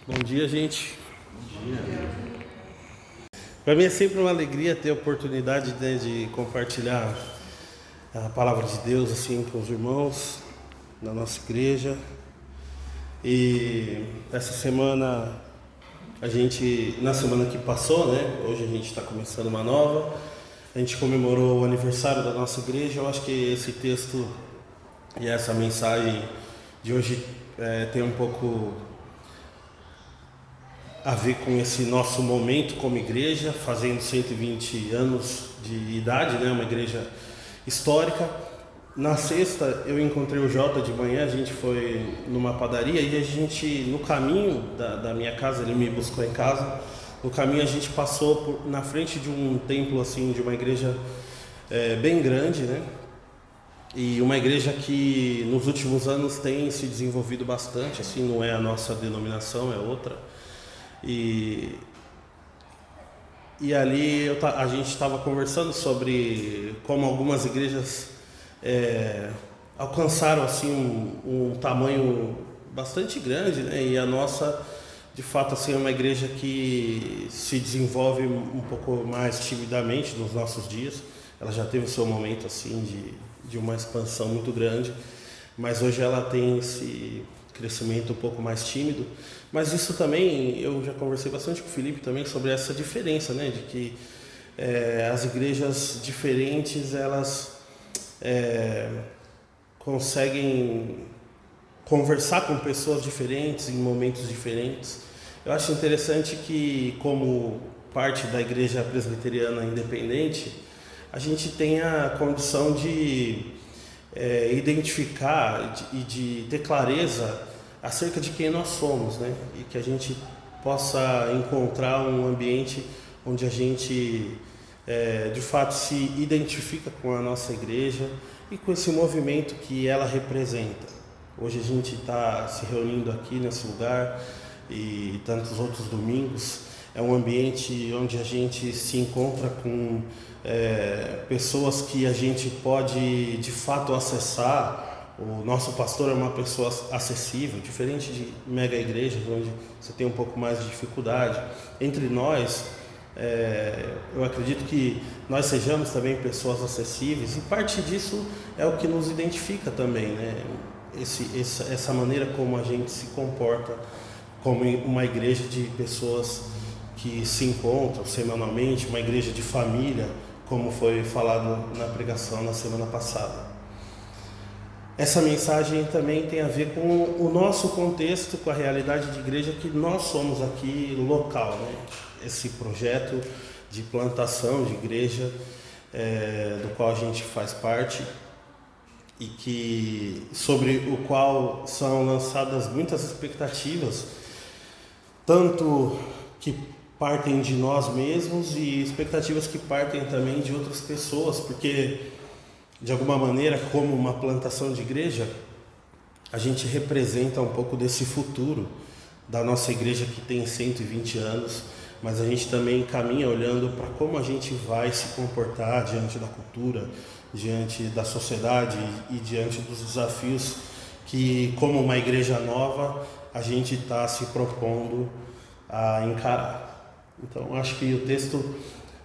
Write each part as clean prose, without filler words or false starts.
Bom dia, gente. Para mim é sempre uma alegria ter a oportunidade, né, de compartilhar a palavra de Deus assim com os irmãos da nossa igreja. E essa semana na semana que passou, né? Hoje a gente está começando uma nova. A gente comemorou o aniversário da nossa igreja. Eu acho que esse texto e essa mensagem de hoje tem um pouco a ver com esse nosso momento como igreja, fazendo 120 anos de idade, né? Uma igreja histórica. Na sexta eu encontrei o Jota de manhã, a gente foi numa padaria e a gente, no caminho da minha casa, ele me buscou em casa, no caminho a gente passou na frente de um templo assim, de uma igreja bem grande, né? E uma igreja que nos últimos anos tem se desenvolvido bastante, assim, não é a nossa denominação, é outra. E ali a gente estava conversando sobre como algumas igrejas alcançaram assim um tamanho bastante grande, né? E a nossa, de fato, assim, é uma igreja que se desenvolve um pouco mais timidamente nos nossos dias. Ela já teve o seu momento assim de uma expansão muito grande, mas hoje ela tem esse crescimento um pouco mais tímido. Mas isso também, eu já conversei bastante com o Felipe também sobre essa diferença, né? De que as igrejas diferentes, elas conseguem conversar com pessoas diferentes em momentos diferentes. Eu acho interessante que, como parte da igreja presbiteriana independente, a gente tem a condição de identificar e de ter clareza acerca de quem nós somos, né? E que a gente possa encontrar um ambiente onde a gente de fato se identifica com a nossa igreja e com esse movimento que ela representa. Hoje a gente está se reunindo aqui nesse lugar e tantos outros domingos. É um ambiente onde a gente se encontra com pessoas que a gente pode de fato acessar. O nosso pastor é uma pessoa acessível, diferente de mega igrejas onde você tem um pouco mais de dificuldade. Entre nós, eu acredito que nós sejamos também pessoas acessíveis, e parte disso é o que nos identifica também, né? Essa maneira como a gente se comporta como uma igreja de pessoas que se encontram semanalmente, uma igreja de família, como foi falado na pregação na semana passada. Essa mensagem também tem a ver com o nosso contexto, com a realidade de igreja que nós somos aqui local, né? Esse projeto de plantação de igreja do qual a gente faz parte e que sobre o qual são lançadas muitas expectativas, tanto que partem de nós mesmos e expectativas que partem também de outras pessoas, porque de alguma maneira, como uma plantação de igreja, a gente representa um pouco desse futuro da nossa igreja que tem 120 anos, mas a gente também caminha olhando para como a gente vai se comportar diante da cultura, diante da sociedade e diante dos desafios que, como uma igreja nova, a gente está se propondo a encarar. Então, acho que o texto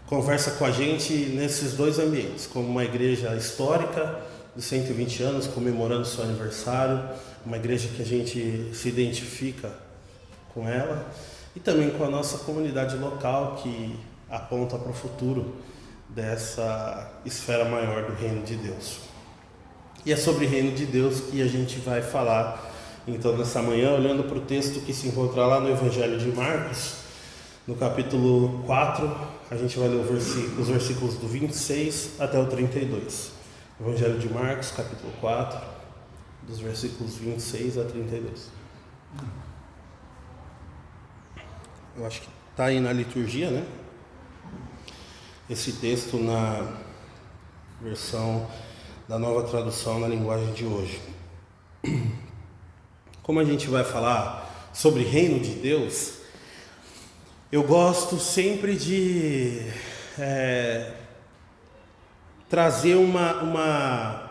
conversa com a gente nesses dois ambientes, como uma igreja histórica de 120 anos, comemorando seu aniversário, uma igreja que a gente se identifica com ela, e também com a nossa comunidade local que aponta para o futuro dessa esfera maior do reino de Deus. E é sobre o reino de Deus que a gente vai falar então nessa manhã, olhando para o texto que se encontra lá no Evangelho de Marcos, no capítulo 4, a gente vai ler os versículos do 26 até o 32. Evangelho de Marcos, capítulo 4, dos versículos 26 a 32. Eu acho que está aí na liturgia, né? Esse texto na versão da Nova Tradução na linguagem de hoje. Como a gente vai falar sobre reino de Deus, eu gosto sempre de trazer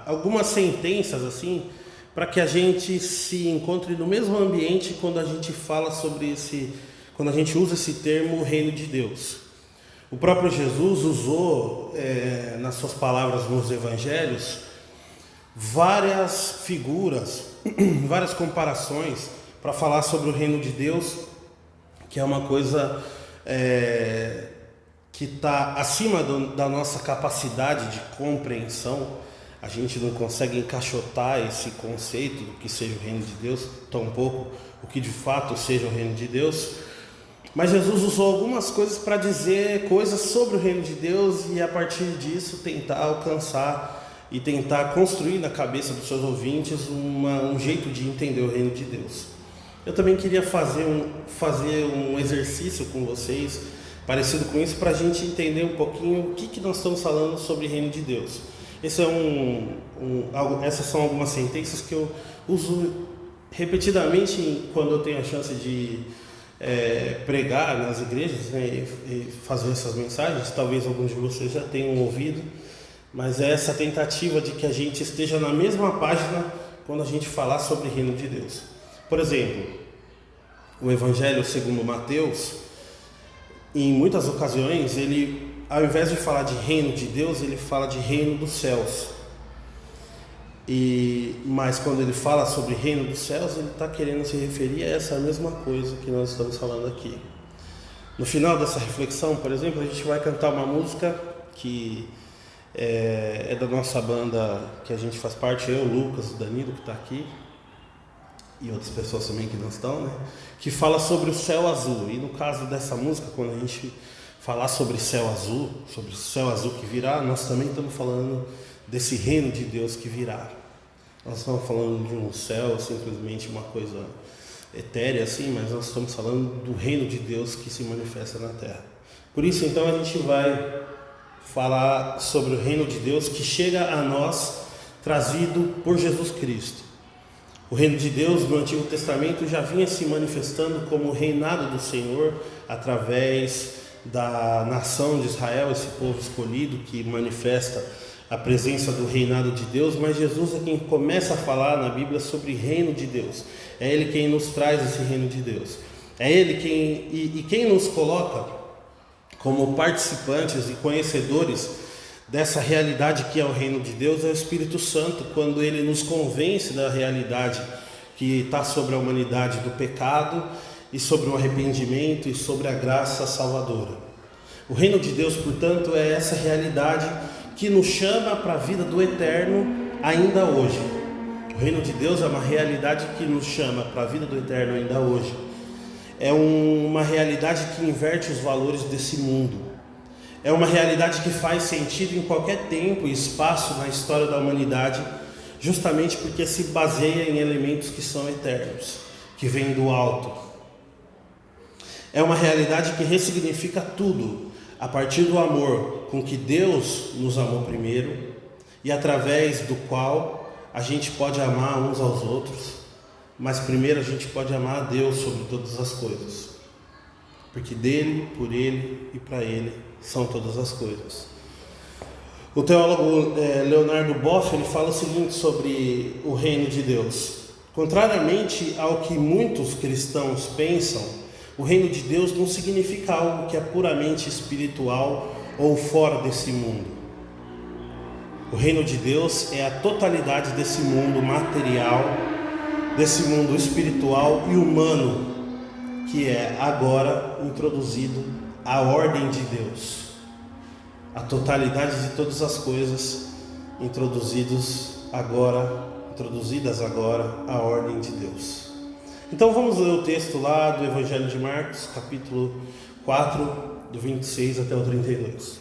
algumas sentenças assim para que a gente se encontre no mesmo ambiente quando a gente fala quando a gente usa esse termo reino de Deus. O próprio Jesus usou, nas suas palavras nos evangelhos, várias figuras, várias comparações para falar sobre o reino de Deus, que é uma coisa que está acima da nossa capacidade de compreensão. A gente não consegue encaixotar esse conceito do que seja o reino de Deus, tampouco o que de fato seja o reino de Deus. Mas Jesus usou algumas coisas para dizer coisas sobre o reino de Deus e a partir disso tentar alcançar e tentar construir na cabeça dos seus ouvintes um jeito de entender o reino de Deus. Eu também queria fazer um exercício com vocês parecido com isso, para a gente entender um pouquinho o que nós estamos falando sobre o reino de Deus. Essas são algumas sentenças que eu uso repetidamente quando eu tenho a chance de pregar nas igrejas, né, e fazer essas mensagens. Talvez alguns de vocês já tenham ouvido, mas é essa tentativa de que a gente esteja na mesma página quando a gente falar sobre o reino de Deus. Por exemplo, o Evangelho segundo Mateus, em muitas ocasiões, ele, ao invés de falar de reino de Deus, ele fala de reino dos céus. Mas quando ele fala sobre reino dos céus, ele está querendo se referir a essa mesma coisa que nós estamos falando aqui. No final dessa reflexão, por exemplo, a gente vai cantar uma música que é da nossa banda, que a gente faz parte, eu, o Lucas, o Danilo, que está aqui, e outras pessoas também que não estão, né? Que fala sobre o céu azul. E no caso dessa música, quando a gente falar sobre céu azul que virá, nós também estamos falando desse reino de Deus que virá. Nós estamos falando de um céu, simplesmente uma coisa etérea assim, mas nós estamos falando do reino de Deus que se manifesta na terra. Por isso, então, a gente vai falar sobre o reino de Deus que chega a nós, trazido por Jesus Cristo. O reino de Deus no Antigo Testamento já vinha se manifestando como o reinado do Senhor através da nação de Israel, esse povo escolhido que manifesta a presença do reinado de Deus, mas Jesus é quem começa a falar na Bíblia sobre reino de Deus. É Ele quem nos traz esse reino de Deus. É Ele quem nos coloca como participantes e conhecedores dessa realidade que é o reino de Deus. É o Espírito Santo, quando ele nos convence da realidade que está sobre a humanidade do pecado e sobre o arrependimento e sobre a graça salvadora. O reino de Deus, portanto, é essa realidade que nos chama para a vida do eterno ainda hoje. O reino de Deus é uma realidade que nos chama para a vida do eterno ainda hoje. É uma realidade que inverte os valores desse mundo. É uma realidade que faz sentido em qualquer tempo e espaço na história da humanidade, justamente porque se baseia em elementos que são eternos, que vêm do alto. É uma realidade que ressignifica tudo, a partir do amor com que Deus nos amou primeiro e através do qual a gente pode amar uns aos outros, mas primeiro a gente pode amar a Deus sobre todas as coisas, porque dele, por ele e para ele são todas as coisas. O teólogo Leonardo Boff, ele fala o seguinte sobre o reino de Deus: contrariamente ao que muitos cristãos pensam, o reino de Deus não significa algo que é puramente espiritual ou fora desse mundo. O reino de Deus é a totalidade desse mundo material, desse mundo espiritual e humano, que é agora introduzido a ordem de Deus, a totalidade de todas as coisas introduzidas agora à ordem de Deus. Então vamos ler o texto lá do Evangelho de Marcos, capítulo 4, do 26 até o 32.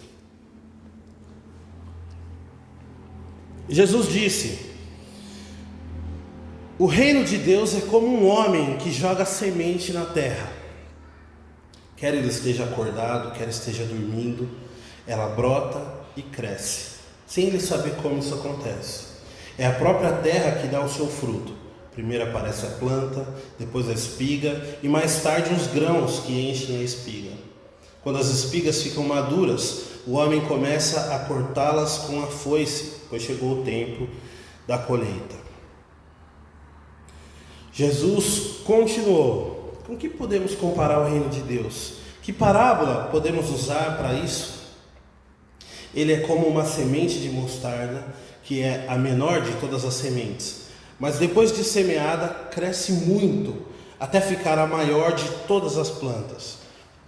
Jesus disse: o reino de Deus é como um homem que joga semente na terra. Quer ele esteja acordado, quer esteja dormindo, ela brota e cresce, sem ele saber como isso acontece. É a própria terra que dá o seu fruto. Primeiro aparece a planta, depois a espiga e mais tarde os grãos que enchem a espiga. Quando as espigas ficam maduras, o homem começa a cortá-las com a foice, pois chegou o tempo da colheita. Jesus continuou: com que podemos comparar o reino de Deus? Que parábola podemos usar para isso? Ele é como uma semente de mostarda, que é a menor de todas as sementes, mas depois de semeada, cresce muito, até ficar a maior de todas as plantas.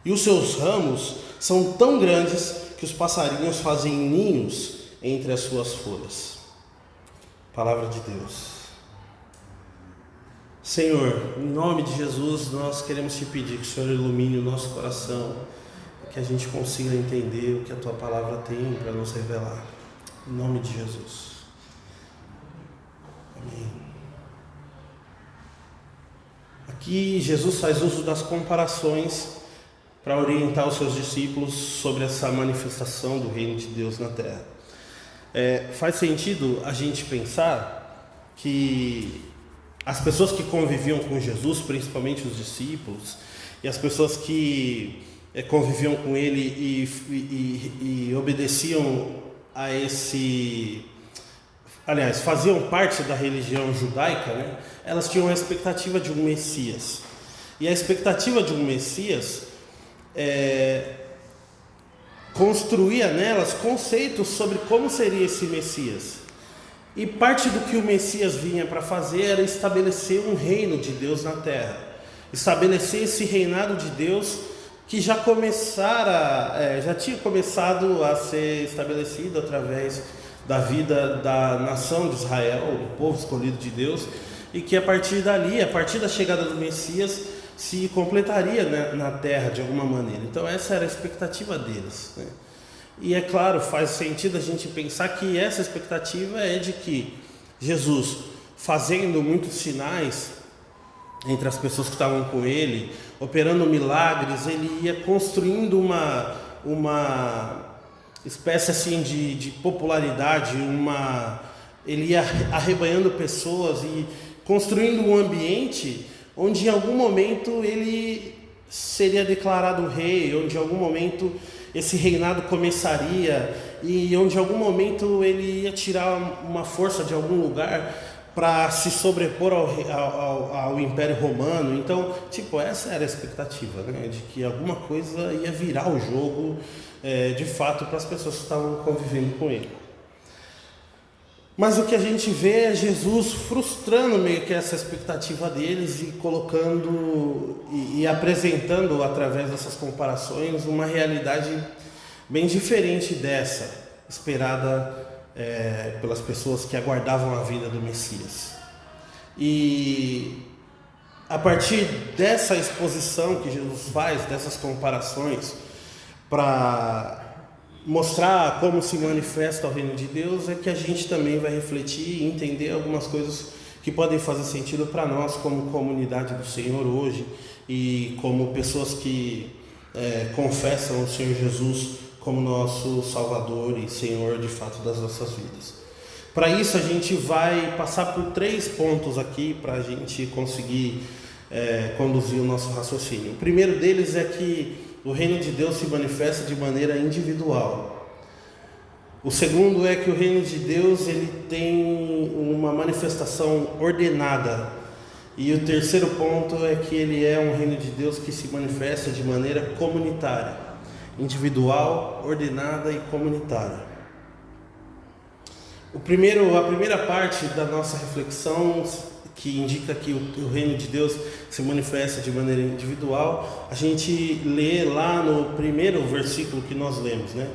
E os seus ramos são tão grandes que os passarinhos fazem ninhos entre as suas folhas. Palavra de Deus. Senhor, em nome de Jesus, nós queremos te pedir que o Senhor ilumine o nosso coração, que a gente consiga entender o que a tua palavra tem para nos revelar. Em nome de Jesus. Amém. Aqui Jesus faz uso das comparações para orientar os seus discípulos sobre essa manifestação do reino de Deus na terra. Faz sentido a gente pensar que as pessoas que conviviam com Jesus, principalmente os discípulos, e as pessoas que conviviam com ele e obedeciam a esse... Aliás, faziam parte da religião judaica, né? Elas tinham a expectativa de um Messias. E a expectativa de um Messias construía nelas conceitos sobre como seria esse Messias. E parte do que o Messias vinha para fazer era estabelecer um reino de Deus na terra. Estabelecer esse reinado de Deus que já tinha começado a ser estabelecido através da vida da nação de Israel, o povo escolhido de Deus, e que a partir dali, a partir da chegada do Messias, se completaria, né, na terra de alguma maneira. Então essa era a expectativa deles, né? E é claro, faz sentido a gente pensar que essa expectativa é de que Jesus, fazendo muitos sinais entre as pessoas que estavam com ele, operando milagres, ele ia construindo uma espécie assim de popularidade, ele ia arrebanhando pessoas e construindo um ambiente onde em algum momento ele seria declarado rei, onde em algum momento esse reinado começaria e onde em algum momento ele ia tirar uma força de algum lugar para se sobrepor ao Império Romano. Então, essa era a expectativa, né? De que alguma coisa ia virar o jogo de fato para as pessoas que estavam convivendo com ele. Mas o que a gente vê é Jesus frustrando meio que essa expectativa deles e colocando e apresentando através dessas comparações uma realidade bem diferente dessa esperada pelas pessoas que aguardavam a vinda do Messias. E a partir dessa exposição que Jesus faz, dessas comparações, para mostrar como se manifesta o reino de Deus, é que a gente também vai refletir e entender algumas coisas que podem fazer sentido para nós como comunidade do Senhor hoje e como pessoas que confessam o Senhor Jesus como nosso Salvador e Senhor de fato das nossas vidas. Para isso a gente vai passar por 3 pontos aqui para a gente conseguir conduzir o nosso raciocínio. O primeiro deles é que o reino de Deus se manifesta de maneira individual. O segundo é que o reino de Deus ele tem uma manifestação ordenada. E o terceiro ponto é que ele é um reino de Deus que se manifesta de maneira comunitária, individual, ordenada e comunitária. A primeira parte da nossa reflexão, que indica que o reino de Deus se manifesta de maneira individual, a gente lê lá no primeiro versículo que nós lemos, né?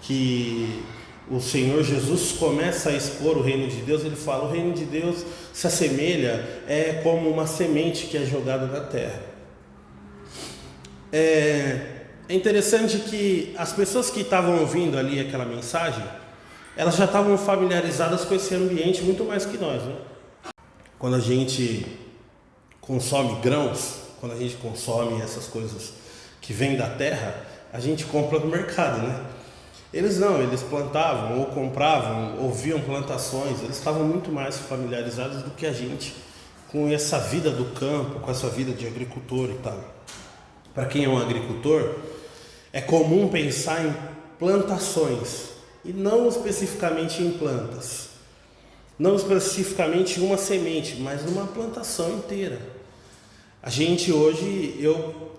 Que o Senhor Jesus começa a expor o reino de Deus. Ele fala: o reino de Deus se assemelha, como uma semente que é jogada na terra. É interessante que as pessoas que estavam ouvindo ali aquela mensagem, elas já estavam familiarizadas com esse ambiente muito mais que nós, né? Quando a gente consome grãos, quando a gente consome essas coisas que vêm da terra, a gente compra no mercado, né? Eles plantavam ou compravam, ouviam plantações, eles estavam muito mais familiarizados do que a gente com essa vida do campo, com essa vida de agricultor e tal. Para quem é um agricultor, é comum pensar em plantações e não especificamente em plantas. não especificamente uma semente, mas uma plantação inteira. A gente hoje, eu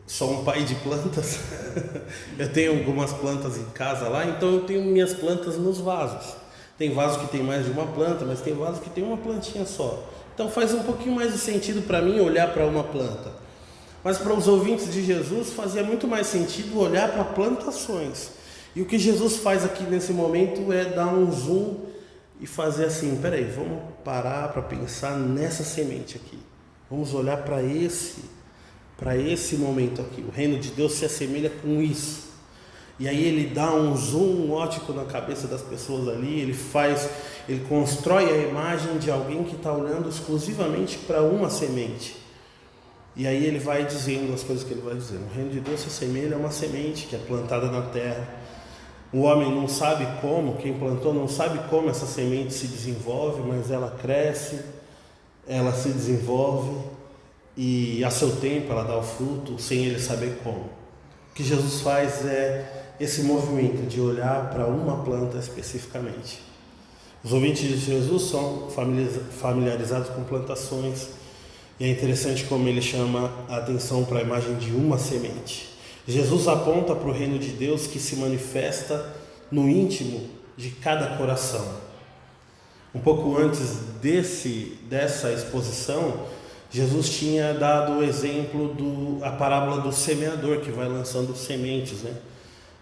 sou um pai de plantas, eu tenho algumas plantas em casa lá, então eu tenho minhas plantas nos vasos. Tem vaso que tem mais de uma planta, mas tem vaso que tem uma plantinha só. Então faz um pouquinho mais de sentido para mim olhar para uma planta. Mas para os ouvintes de Jesus fazia muito mais sentido olhar para plantações. E o que Jesus faz aqui nesse momento é dar um zoom e fazer assim, peraí, vamos parar para pensar nessa semente aqui. Vamos olhar para esse momento aqui. O reino de Deus se assemelha com isso. E aí ele dá um zoom ótico na cabeça das pessoas ali, ele constrói a imagem de alguém que está olhando exclusivamente para uma semente. E aí ele vai dizendo as coisas que ele vai dizendo. O reino de Deus se assemelha a uma semente que é plantada na terra. O homem não sabe como, quem plantou não sabe como essa semente se desenvolve, mas ela cresce, ela se desenvolve e a seu tempo ela dá o fruto sem ele saber como. O que Jesus faz é esse movimento de olhar para uma planta especificamente. Os ouvintes de Jesus são familiarizados com plantações e é interessante como ele chama a atenção para a imagem de uma semente. Jesus aponta para o reino de Deus que se manifesta no íntimo de cada coração. Um pouco antes dessa exposição, Jesus tinha dado o exemplo a parábola do semeador que vai lançando sementes, né?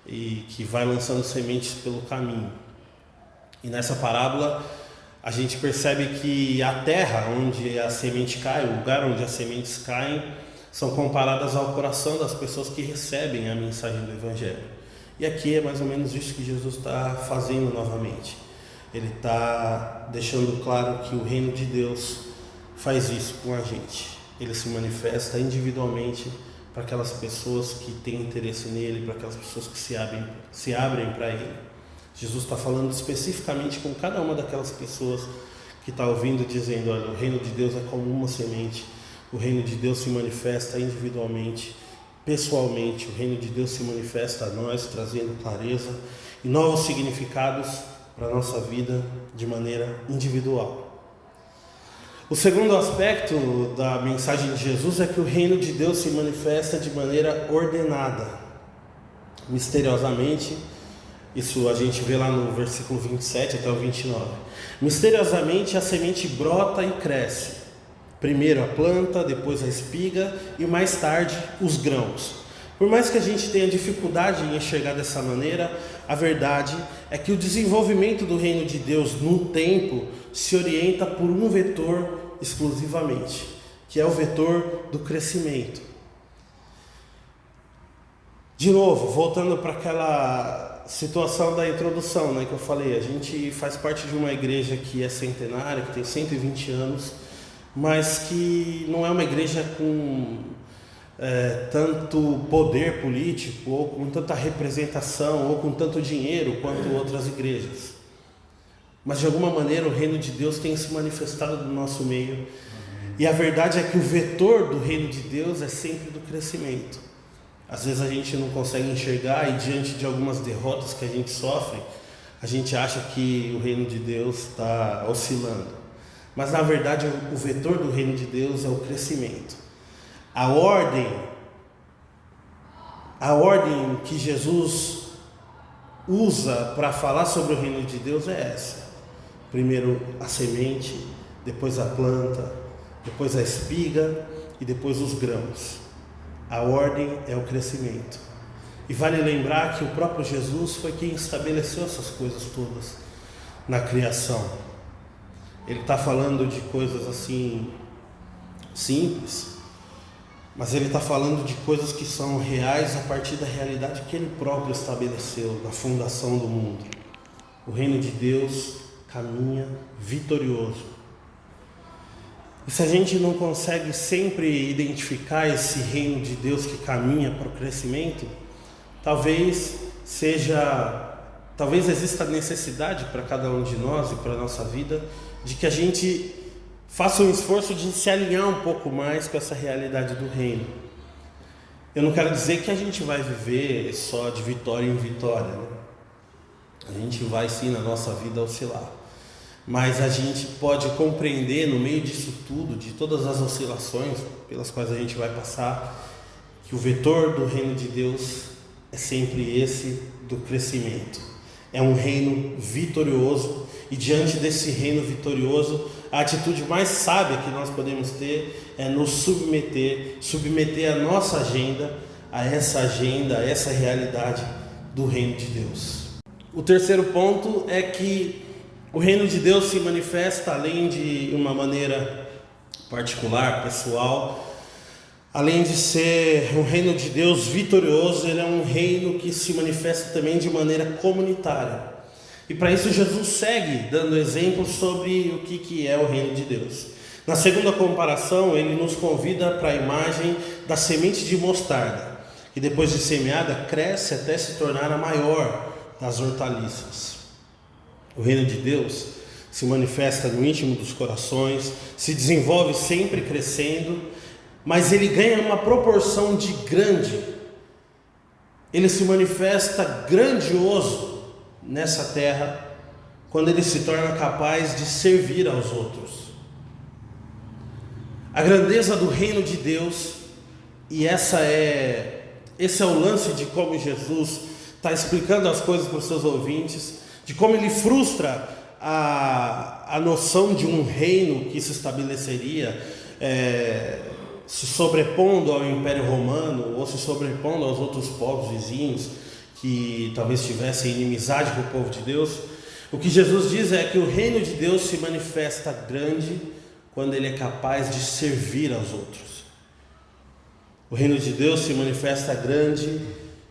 E que vai lançando sementes pelo caminho. E nessa parábola a gente percebe que a terra onde a semente cai, o lugar onde as sementes caem, são comparadas ao coração das pessoas que recebem a mensagem do Evangelho. E aqui é mais ou menos isso que Jesus está fazendo novamente. Ele está deixando claro que o reino de Deus faz isso com a gente. Ele se manifesta individualmente para aquelas pessoas que têm interesse nele, para aquelas pessoas que se abrem para ele. Jesus está falando especificamente com cada uma daquelas pessoas que está ouvindo, dizendo, olha, o reino de Deus é como uma semente, o reino de Deus se manifesta individualmente, pessoalmente, o reino de Deus se manifesta a nós, trazendo clareza e novos significados para a nossa vida de maneira individual. O segundo aspecto da mensagem de Jesus é que o reino de Deus se manifesta de maneira ordenada, misteriosamente. Isso a gente vê lá no versículo 27 até o 29. Misteriosamente a semente brota e cresce. Primeiro a planta, depois a espiga e mais tarde os grãos. Por mais que a gente tenha dificuldade em enxergar dessa maneira, a verdade é que o desenvolvimento do reino de Deus no tempo se orienta por um vetor exclusivamente, que é o vetor do crescimento. De novo, voltando para aquela situação da introdução, né, que eu falei, a gente faz parte de uma igreja que é centenária, que tem 120 anos, mas que não é uma igreja com tanto poder político, ou com tanta representação, ou com tanto dinheiro quanto outras igrejas. Mas de alguma maneira o reino de Deus tem se manifestado no nosso meio. E a verdade é que o vetor do reino de Deus é sempre do crescimento. Às vezes a gente não consegue enxergar e diante de algumas derrotas que a gente sofre, a gente acha que o reino de Deus está oscilando. Mas na verdade o vetor do reino de Deus é o crescimento. A ordem que Jesus usa para falar sobre o reino de Deus é essa. Primeiro a semente, depois a planta, depois a espiga e depois os grãos. A ordem é o crescimento. E vale lembrar que o próprio Jesus foi quem estabeleceu essas coisas todas na criação. Ele está falando de coisas assim simples, mas ele está falando de coisas que são reais a partir da realidade que ele próprio estabeleceu na fundação do mundo. O reino de Deus caminha vitorioso. E se a gente não consegue sempre identificar esse reino de Deus que caminha para o crescimento, talvez exista necessidade para cada um de nós e para a nossa vida de que a gente faça um esforço de se alinhar um pouco mais com essa realidade do reino. Eu não quero dizer que a gente vai viver só de vitória em vitória, né? A gente vai sim na nossa vida oscilar. mas a gente pode compreender no meio disso tudo, de todas as oscilações pelas quais a gente vai passar, que o vetor do reino de Deus é sempre esse do crescimento. É um reino vitorioso, e diante desse reino vitorioso, a atitude mais sábia que nós podemos ter é nos submeter a nossa agenda, a essa realidade do reino de Deus. O terceiro ponto é que o reino de Deus se manifesta, além de uma maneira particular, pessoal, além de ser um reino de Deus vitorioso, ele é um reino que se manifesta também de maneira comunitária. E para isso Jesus segue dando exemplos sobre o que é o reino de Deus. Na segunda comparação, ele nos convida para a imagem da semente de mostarda, que depois de semeada cresce até se tornar a maior das hortaliças. O reino de Deus se manifesta no íntimo dos corações, se desenvolve sempre crescendo, mas ele ganha uma proporção de grande. Ele se manifesta grandioso nessa terra quando ele se torna capaz de servir aos outros. A grandeza do reino de Deus, e esse é o lance de como Jesus está explicando as coisas para os seus ouvintes, de como ele frustra a noção de um reino que se estabeleceria se sobrepondo ao Império Romano, ou se sobrepondo aos outros povos vizinhos que talvez tivessem inimizade com o povo de Deus. O que Jesus diz é que o reino de Deus se manifesta grande quando ele é capaz de servir aos outros. O reino de Deus se manifesta grande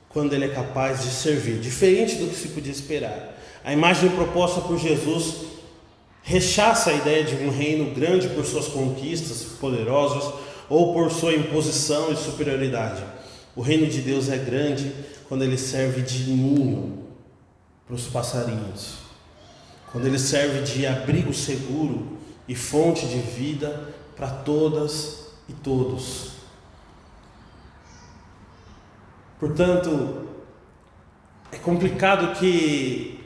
quando ele é capaz de servir, diferente do que se podia esperar. A imagem proposta por Jesus rechaça a ideia de um reino grande por suas conquistas poderosas ou por sua imposição e superioridade. O reino de Deus é grande quando ele serve de ninho para os passarinhos, quando ele serve de abrigo seguro e fonte de vida para todas e todos. Portanto, é complicado que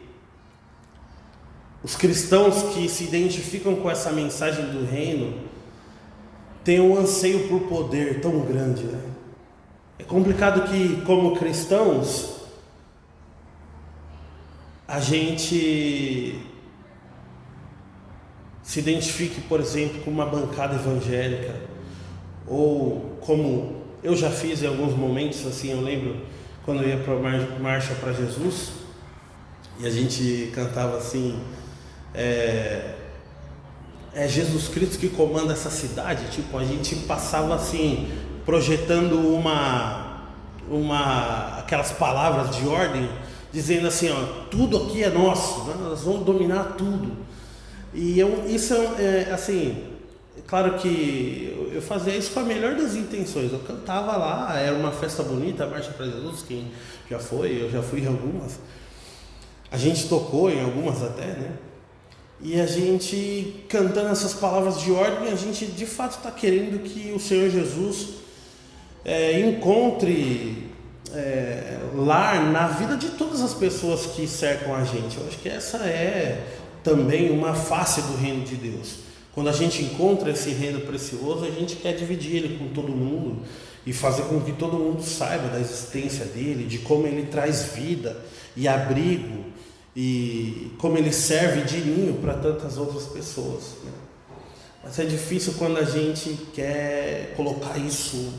os cristãos que se identificam com essa mensagem do reino tenham um anseio por poder tão grande, né? É complicado que, como cristãos, a gente se identifique, por exemplo, com uma bancada evangélica, ou como eu já fiz em alguns momentos, assim, eu lembro quando eu ia para a Marcha para Jesus, e a gente cantava assim, é Jesus Cristo que comanda essa cidade. Tipo, a gente passava assim, projetando aquelas palavras de ordem, dizendo assim, ó, tudo aqui é nosso, né? Nós vamos dominar tudo. E isso é assim, claro que eu fazia isso com a melhor das intenções. Eu cantava lá, era uma festa bonita, a Marcha para Jesus, quem já foi, eu já fui em algumas. A gente tocou em algumas até, né? E a gente cantando essas palavras de ordem, a gente de fato está querendo que o Senhor Jesus encontre lar na vida de todas as pessoas que cercam a gente. Eu acho que essa é também uma face do reino de Deus. Quando a gente encontra esse reino precioso, a gente quer dividir ele com todo mundo e fazer com que todo mundo saiba da existência dele, de como ele traz vida e abrigo, e como ele serve de ninho para tantas outras pessoas, né? Mas é difícil quando a gente quer colocar isso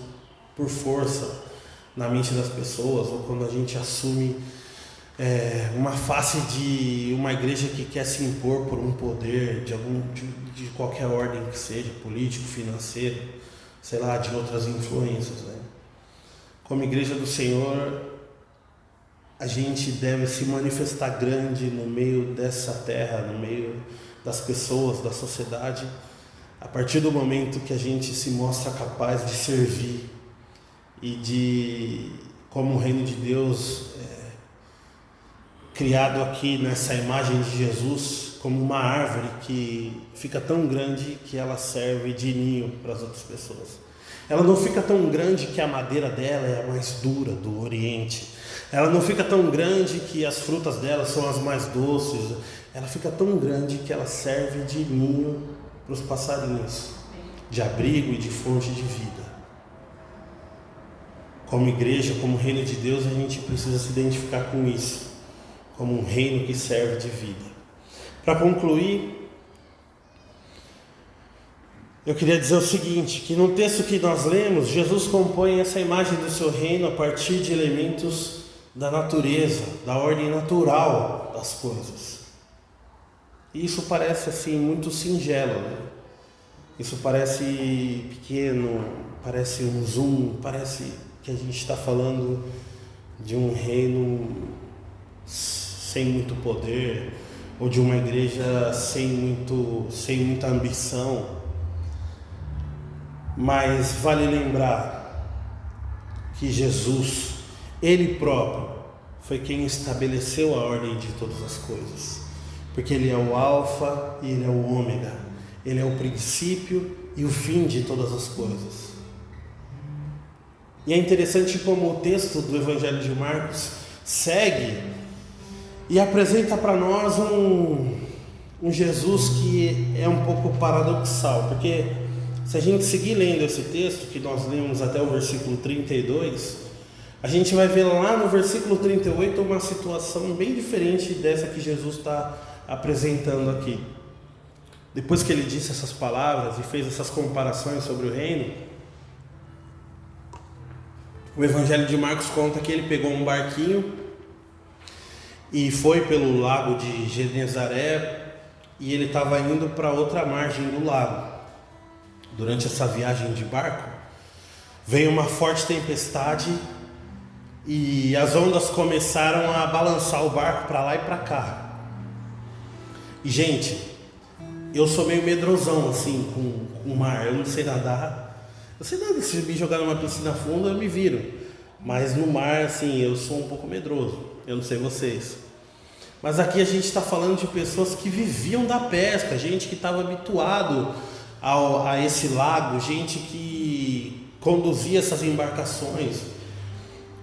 por força na mente das pessoas, ou quando a gente assume uma face de uma igreja que quer se impor por um poder de qualquer ordem que seja, político, financeiro, sei lá, de outras influências, né? Como igreja do Senhor, a gente deve se manifestar grande no meio dessa terra, no meio das pessoas, da sociedade, a partir do momento que a gente se mostra capaz de servir e de, como o reino de Deus, criado aqui nessa imagem de Jesus, como uma árvore que fica tão grande que ela serve de ninho para as outras pessoas. Ela não fica tão grande que a madeira dela é a mais dura do Oriente. Ela não fica tão grande que as frutas dela são as mais doces. ela fica tão grande que ela serve de ninho para os passarinhos, de abrigo e de fonte de vida. Como igreja, como reino de Deus, a gente precisa se identificar com isso, como um reino que serve de vida. Para concluir, eu queria dizer o seguinte, que no texto que nós lemos, Jesus compõe essa imagem do seu reino a partir de elementos da natureza, da ordem natural das coisas. E isso parece assim muito singelo, né? Isso parece pequeno, parece um zoom, parece que a gente está falando de um reino sem muito poder, ou de uma igreja sem muita ambição. Mas vale lembrar que Jesus, Ele próprio, foi quem estabeleceu a ordem de todas as coisas. Porque Ele é o Alfa e Ele é o Ômega. Ele é o princípio e o fim de todas as coisas. E é interessante como o texto do Evangelho de Marcos segue e apresenta para nós um Jesus que é um pouco paradoxal. Porque se a gente seguir lendo esse texto, que nós lemos até o versículo 32, a gente vai ver lá no versículo 38 uma situação bem diferente dessa que Jesus está apresentando aqui. Depois que ele disse essas palavras e fez essas comparações sobre o reino, o Evangelho de Marcos conta que ele pegou um barquinho e foi pelo lago de Genezaré e ele estava indo para outra margem do lago. Durante essa viagem de barco, veio uma forte tempestade e as ondas começaram a balançar o barco para lá e para cá. E gente, eu sou meio medrosão assim com o mar, eu não sei nadar. Eu sei nada, se me jogar numa piscina funda eu me viro, mas no mar assim eu sou um pouco medroso, eu não sei vocês. Mas aqui a gente está falando de pessoas que viviam da pesca, gente que estava habituado a esse lago, gente que conduzia essas embarcações.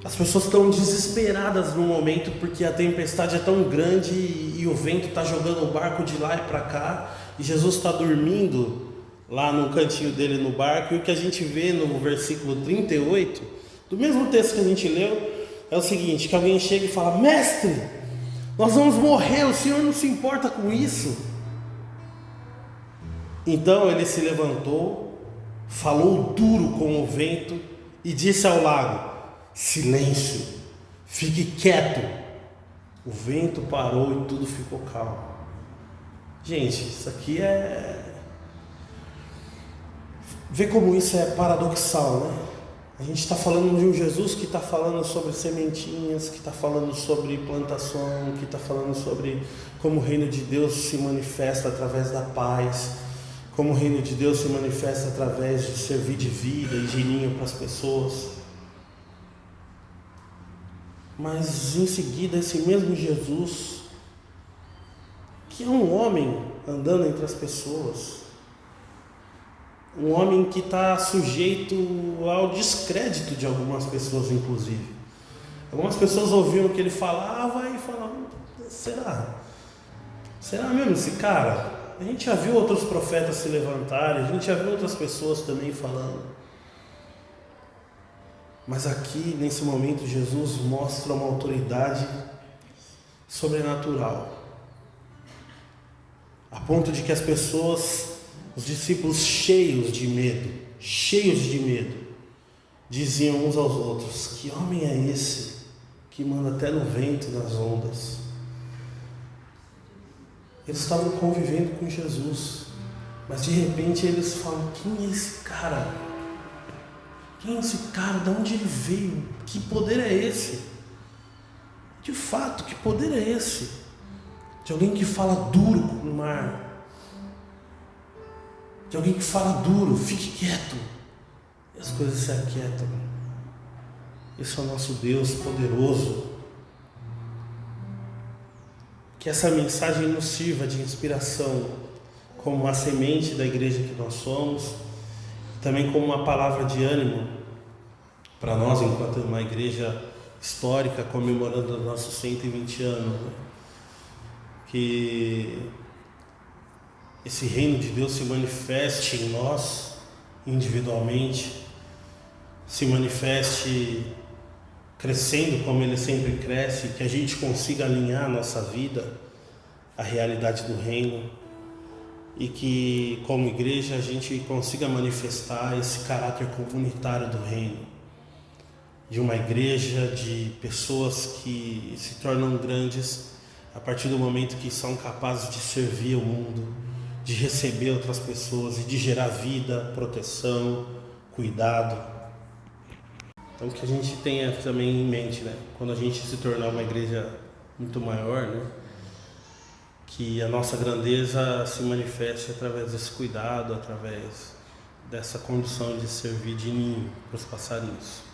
As pessoas estão desesperadas no momento porque a tempestade é tão grande e o vento está jogando o barco de lá e para cá, e Jesus está dormindo lá no cantinho dele no barco. E o que a gente vê no versículo 38 do mesmo texto que a gente leu é o seguinte, que alguém chega e fala: mestre, nós vamos morrer, o senhor não se importa com isso? Então ele se levantou, falou duro com o vento e disse ao lago: silêncio, fique quieto. O vento parou e tudo ficou calmo. Gente, isso aqui vê como isso é paradoxal, né? A gente está falando de um Jesus que está falando sobre sementinhas, que está falando sobre plantação, que está falando sobre como o reino de Deus se manifesta através da paz, como o reino de Deus se manifesta através de servir de vida e de ninho para as pessoas. Mas em seguida esse mesmo Jesus, que é um homem andando entre as pessoas, um homem que está sujeito ao descrédito de algumas pessoas, inclusive. Algumas pessoas ouviam o que ele falava e falavam: será mesmo esse cara? A gente já viu outros profetas se levantarem, a gente já viu outras pessoas também falando. Mas aqui, nesse momento, Jesus mostra uma autoridade sobrenatural, a ponto de que as pessoas, os discípulos cheios de medo, diziam uns aos outros: que homem é esse que manda até no vento e nas ondas? Eles estavam convivendo com Jesus, mas de repente eles falam: quem é esse cara? Quem é esse cara? De onde ele veio? Que poder é esse? De fato, que poder é esse? De alguém que fala duro com o mar, de alguém que fala duro: fique quieto, e as coisas se aquietam. Esse é o nosso Deus poderoso. Que essa mensagem nos sirva de inspiração, como uma semente da igreja que nós somos, também como uma palavra de ânimo para nós, enquanto uma igreja histórica comemorando os nossos 120 anos, né? que esse reino de Deus se manifeste em nós individualmente, se manifeste crescendo como Ele sempre cresce, que a gente consiga alinhar a nossa vida à realidade do reino e que, como igreja, a gente consiga manifestar esse caráter comunitário do reino, de uma igreja de pessoas que se tornam grandes a partir do momento que são capazes de servir o mundo, de receber outras pessoas e de gerar vida, proteção, cuidado. Então que a gente tenha também em mente, né, quando a gente se tornar uma igreja muito maior, né, que a nossa grandeza se manifeste através desse cuidado, através dessa condição de servir de ninho para os passarinhos.